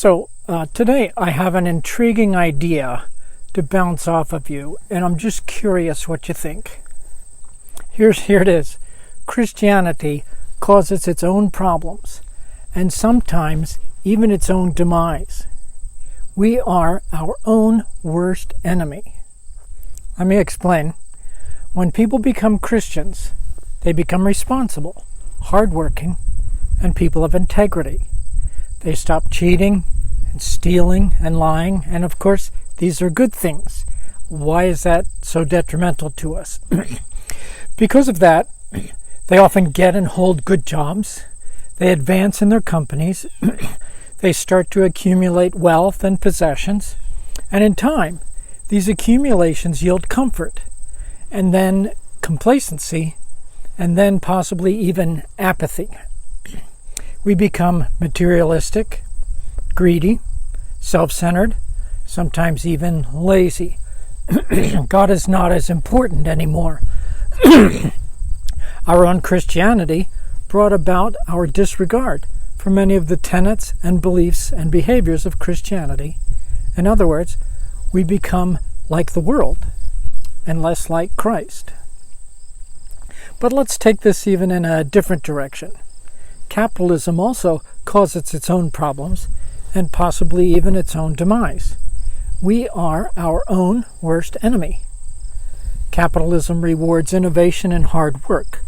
Today I have an intriguing idea to bounce off of you, and I'm just curious what you think. Here it is. Christianity causes its own problems, and sometimes even its own demise. We are our own worst enemy. Let me explain. When people become Christians, they become responsible, hardworking, and people of integrity. They stop cheating and stealing and lying, and of course, these are good things. Why is that so detrimental to us? Because of that, they often get and hold good jobs. They advance in their companies. They start to accumulate wealth and possessions. And in time, these accumulations yield comfort, and then complacency, and then possibly even apathy. We become materialistic, greedy, self-centered, sometimes even lazy. God is not as important anymore. Our own Christianity brought about our disregard for many of the tenets and beliefs and behaviors of Christianity. In other words, we become like the world and less like Christ. But let's take this even in a different direction. Capitalism also causes its own problems and possibly even its own demise. We are our own worst enemy. Capitalism rewards innovation and hard work,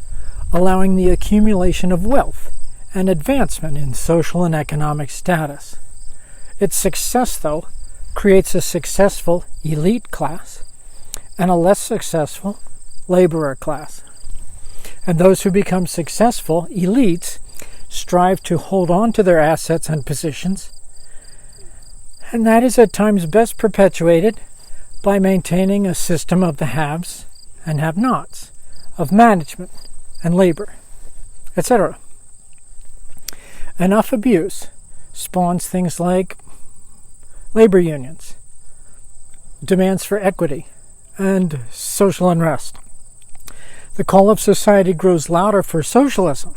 allowing the accumulation of wealth and advancement in social and economic status. Its success, though, creates a successful elite class and a less successful laborer class. And those who become successful elites strive to hold on to their assets and positions, and that is at times best perpetuated by maintaining a system of the haves and have-nots, of management and labor, etc. Enough abuse spawns things like labor unions, demands for equity, and social unrest. The call of society grows louder for socialism,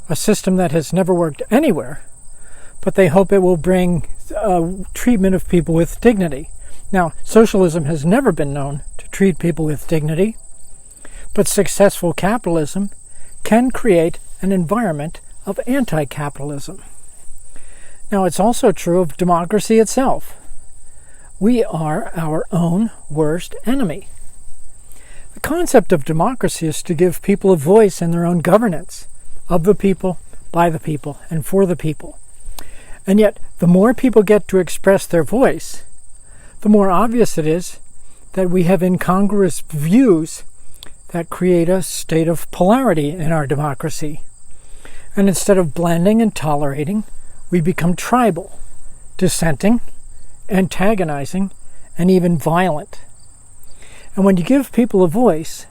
a system that has never worked anywhere, but they hope it will bring treatment of people with dignity. Now, socialism has never been known to treat people with dignity, but successful capitalism can create an environment of anti-capitalism. Now, it's also true of democracy itself. We are our own worst enemy. The concept of democracy is to give people a voice in their own governance, of the people, by the people, and for the people. And yet, the more people get to express their voice, the more obvious it is that we have incongruous views that create a state of polarity in our democracy. And instead of blending and tolerating, we become tribal, dissenting, antagonizing, and even violent. And when you give people a voice,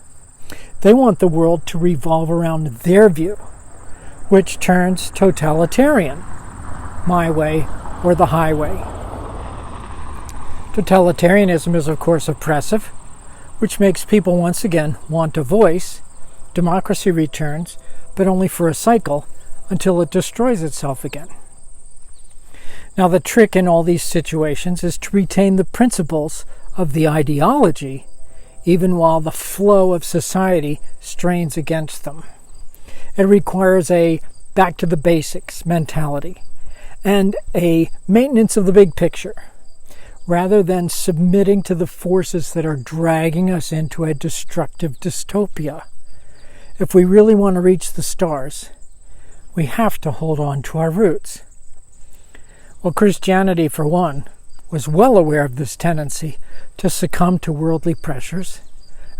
they want the world to revolve around their view, which turns totalitarian, my way or the highway. Totalitarianism is, of course, oppressive, which makes people once again want a voice. Democracy returns, but only for a cycle until it destroys itself again. Now, the trick in all these situations is to retain the principles of the ideology, even while the flow of society strains against them. It requires a back to the basics mentality and a maintenance of the big picture, rather than submitting to the forces that are dragging us into a destructive dystopia. If we really want to reach the stars, we have to hold on to our roots. Well, Christianity, for one, was well aware of this tendency to succumb to worldly pressures,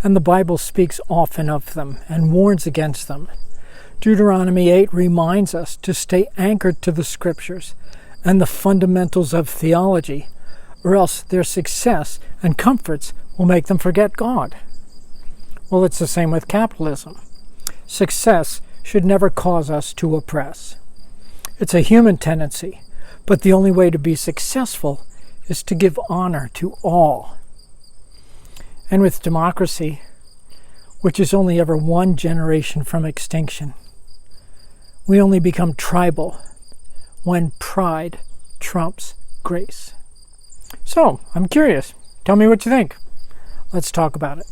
and the Bible speaks often of them and warns against them. Deuteronomy 8 reminds us to stay anchored to the Scriptures and the fundamentals of theology, or else their success and comforts will make them forget God. Well, it's the same with capitalism. Success should never cause us to oppress. It's a human tendency, but the only way to be successful is to give honor to all. And with democracy, which is only ever one generation from extinction, we only become tribal when pride trumps grace. So, I'm curious. Tell me what you think. Let's talk about it.